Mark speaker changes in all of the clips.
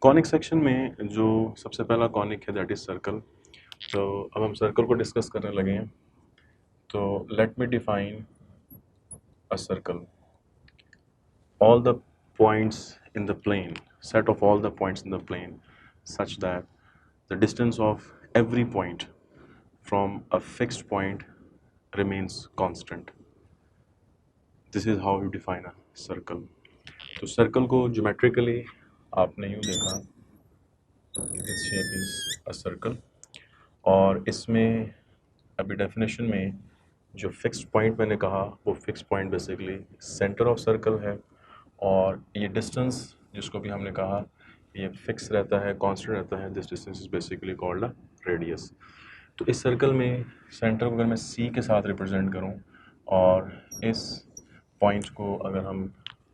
Speaker 1: Conic section में जो सबसे पहला कॉनिक है दैट इज सर्कल। तो अब हम सर्कल को डिस्कस करने लगे हैं। तो let me define a circle. All the points in the plane, set of all the points in the plane such that the distance of every point from a fixed point remains constant. This is how you define a circle. तो circle को geometrically आपने यूँ देखा, this shape is a circle, और इसमें अभी definition में जो फिक्स्ड पॉइंट मैंने कहा वो fixed point basically centre of circle है, और ये डिस्टेंस जिसको भी हमने कहा ये फिक्स रहता है, कांस्टेंट रहता है। This distance is basically called a radius. तो इस सर्कल में सेंटर को अगर मैं सी के साथ रिप्रेजेंट करूं और इस पॉइंट को अगर हम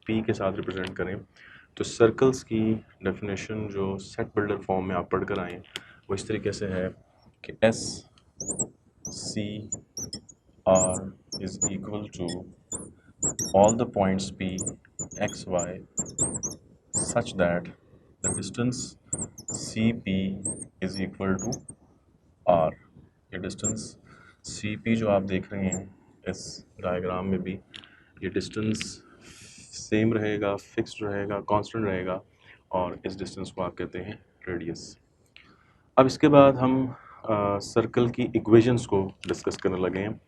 Speaker 1: पी के साथ रिप्रेजेंट करें, तो सर्कल्स की डेफिनेशन जो सेट बिल्डर फॉर्म में आप पढ़ कर आए वो इस तरीके से है कि S C R is equal to all the points P, X, Y such that the distance CP is equal to R। ये distance CP जो आप देख रहे हैं इस डायग्राम में भी, ये डिस्टेंस सेम रहेगा, फिक्स्ड रहेगा, कांस्टेंट रहेगा, और इस डिस्टेंस को आप कहते हैं रेडियस। अब इसके बाद हम सर्कल की इक्वेशंस को डिस्कस करने लगे हैं,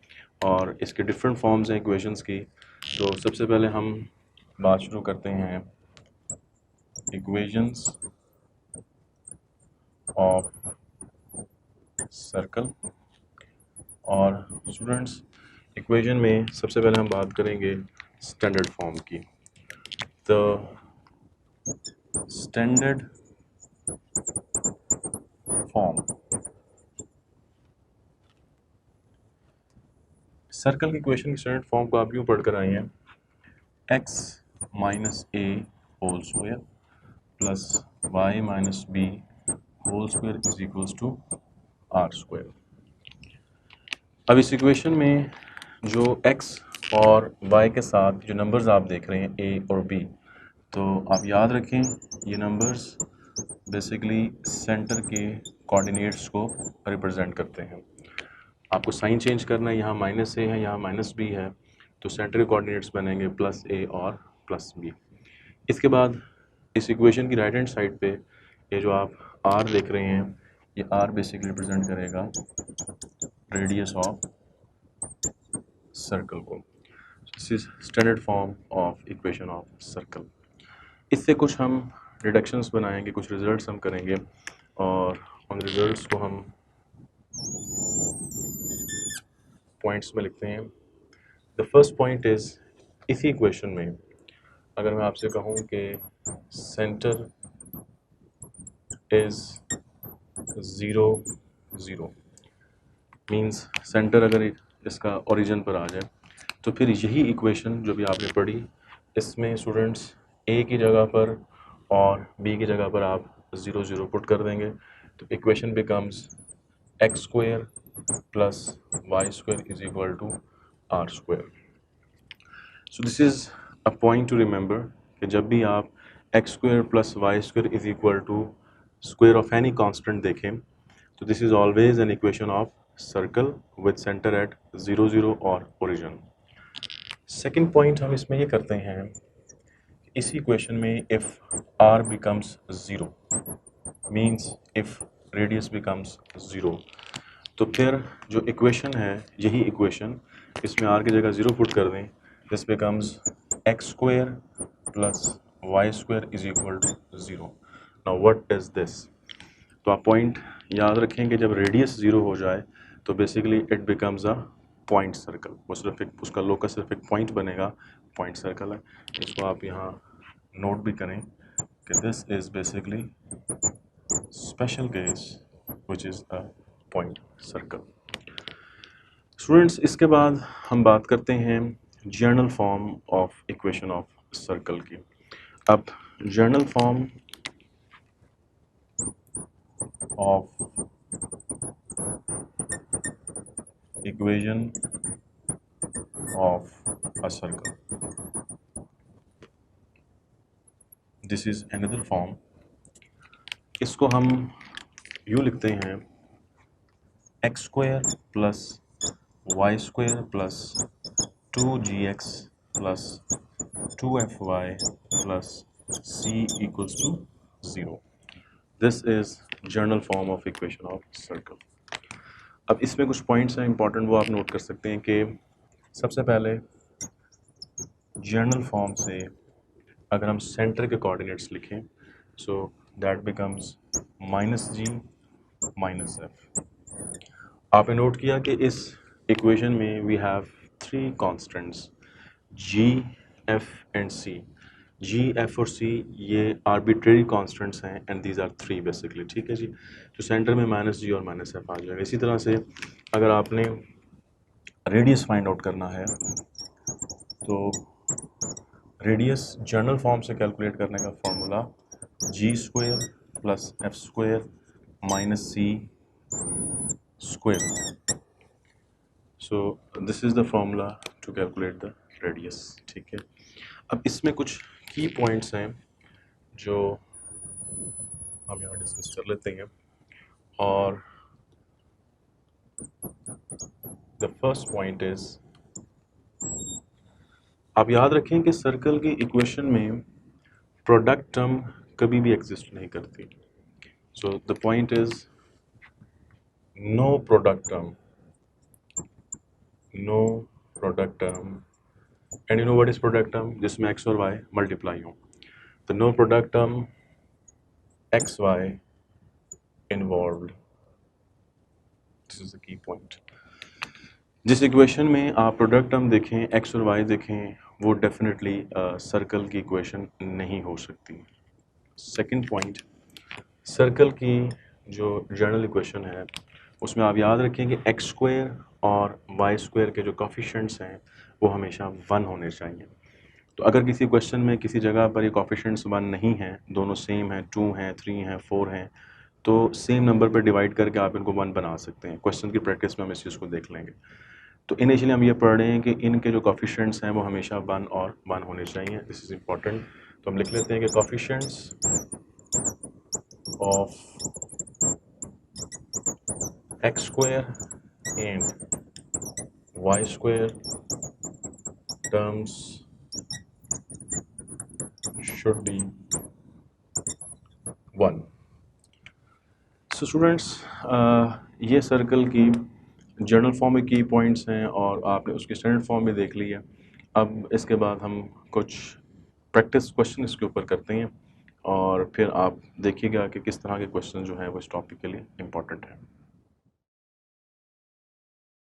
Speaker 1: और इसके डिफरेंट फॉर्म्स हैं इक्वेशंस की। तो सबसे पहले हम बात शुरू करते हैं इक्वेशंस ऑफ सर्कल। और स्टूडेंट्स, इक्वेशन में सबसे पहले हम बात करेंगे स्टैंडर्ड फॉर्म की। तो स्टैंडर्ड फॉर्म सर्कल की इक्वेशन की स्टैंडर्ड फॉर्म को आप यूँ पढ़कर आए हैं, x minus A whole square plus Y minus B whole square is equals to R square. अब इस इक्वेशन में जो x और y के साथ जो नंबर्स आप देख रहे हैं a और b, तो आप याद रखें ये नंबर्स बेसिकली सेंटर के कोऑर्डिनेट्स को रिप्रेजेंट करते हैं। आपको साइन चेंज करना है, यहाँ माइनस ए है, यहाँ माइनस बी है, तो सेंटर के कोऑर्डिनेट्स बनेंगे प्लस ए और प्लस बी। इसके बाद इस इक्वेशन की राइट हैंड साइड पे ये जो आप r देख रहे हैं, ये r बेसिकली रिप्रेजेंट करेगा रेडियस ऑफ सर्कल को। This is standard form of equation of circle. इससे कुछ हम डिडक्शंस बनाएंगे, कुछ रिजल्ट्स हम करेंगे, और उन रिजल्ट्स को हम पॉइंट्स में लिखते हैं। द फर्स्ट पॉइंट इज, इसी इक्वेशन में अगर मैं आपसे कहूँ कि सेंटर इज 0 0, मीन्स सेंटर अगर इसका ओरिजिन पर आ जाए, तो फिर यही इक्वेशन जो भी आपने पढ़ी, इसमें स्टूडेंट्स ए की जगह पर और बी की जगह पर आप 0 0 पुट कर देंगे, तो equation becomes X square plus Y square is equal to R square. So this is a point to remember कि जब भी आप X square plus Y square is equal to square of any constant देखें, तो this is always an equation of circle with centre at 0 0 और origin. Second point हम इसमें ये करते हैं, इसी इक्वेशन में if r becomes 0 means if radius becomes 0, तो फिर जो इक्वेशन है यही इक्वेशन इसमें r की जगह 0 पुट कर दें, this becomes X square plus Y square is equal to 0। Now what is this? तो आप पॉइंट याद रखें कि जब रेडियस 0 हो जाए तो basically it becomes a point circle. वो सिर्फ एक उसका लोकस सिर्फ एक पॉइंट बनेगा, पॉइंट सर्कल है। इसको आप यहाँ नोट भी करें कि this is basically special case which is a point circle. Students, इसके बाद हम बात करते हैं general form of equation of circle की। अब general form of equation of a circle. This is another form इसको हम यूँ लिखते हैं X square plus Y square plus 2gx plus 2fy प्लस c equals to 0. This is general form of equation of circle. अब इसमें कुछ points हैं इंपॉर्टेंट, वो आप नोट कर सकते हैं कि सबसे पहले जनरल फॉर्म से अगर हम सेंटर के कोऑर्डिनेट्स लिखें so that becomes -g minus F. आपने नोट किया कि इस इक्वेशन में we have 3 constants g, f and c. g, f और c ये आर्बिट्रेरी कांस्टेंट्स हैं एंड दीज आर 3 बेसिकली. ठीक है जी. तो सेंटर में -g और -f आ जाएगा. इसी तरह से अगर आपने रेडियस फाइंड आउट करना है तो रेडियस जनरल फॉर्म से कैलकुलेट करने का formula g square plus f square minus c square. So this is the formula to calculate the radius. ठीक है. अब इसमें कुछ की पॉइंट्स हैं जो हम यहाँ डिस्कस कर लेते हैं. और द फर्स्ट पॉइंट इज, आप याद रखें कि सर्कल की इक्वेशन में प्रोडक्ट टर्म कभी भी एग्जिस्ट नहीं करती. So the point is no product term, no product term. And you know what is product term? जिसमें एक्स और वाई मल्टीप्लाई हो. तो no product term X Y involved. This is the key point. जिस equation में आप product term देखें, X और Y देखें, वो डेफिनेटली सर्कल की इक्वेशन नहीं हो सकती. सेकंड पॉइंट, सर्कल की जो जनरल इक्वेशन है उसमें आप याद रखें कि एक्स स्क्वायर और वाई स्क्वायर के जो कोफिशिएंट्स हैं वो हमेशा 1 होने चाहिए. तो अगर किसी क्वेश्चन में किसी जगह पर ये कोफिशिएंट्स 1 नहीं हैं, दोनों सेम हैं, 2 हैं, 3 हैं, 4 हैं, तो सेम नंबर पर डिवाइड करके आप इनको 1 बना सकते हैं. क्वेश्चन की प्रैक्टिस में हम इस चीज़ को देख लेंगे. तो इनिशियली हम ये पढ़ रहे हैं कि इनके जो कोफिशिएंट्स हैं वो हमेशा 1 और 1 होने चाहिए. This is important. तो हम लिख लेते हैं कि coefficients of X square and Y square terms should be 1. So students, ये सर्कल की जनरल फॉर्म में की पॉइंट्स हैं और आपने उसकी स्टैंडर्ड फॉर्म में देख ली है. अब इसके बाद हम कुछ प्रैक्टिस क्वेश्चन इसके ऊपर करते हैं और फिर आप देखिएगा कि किस तरह के क्वेश्चन जो हैं वो इस टॉपिक के लिए इम्पॉर्टेंट हैं.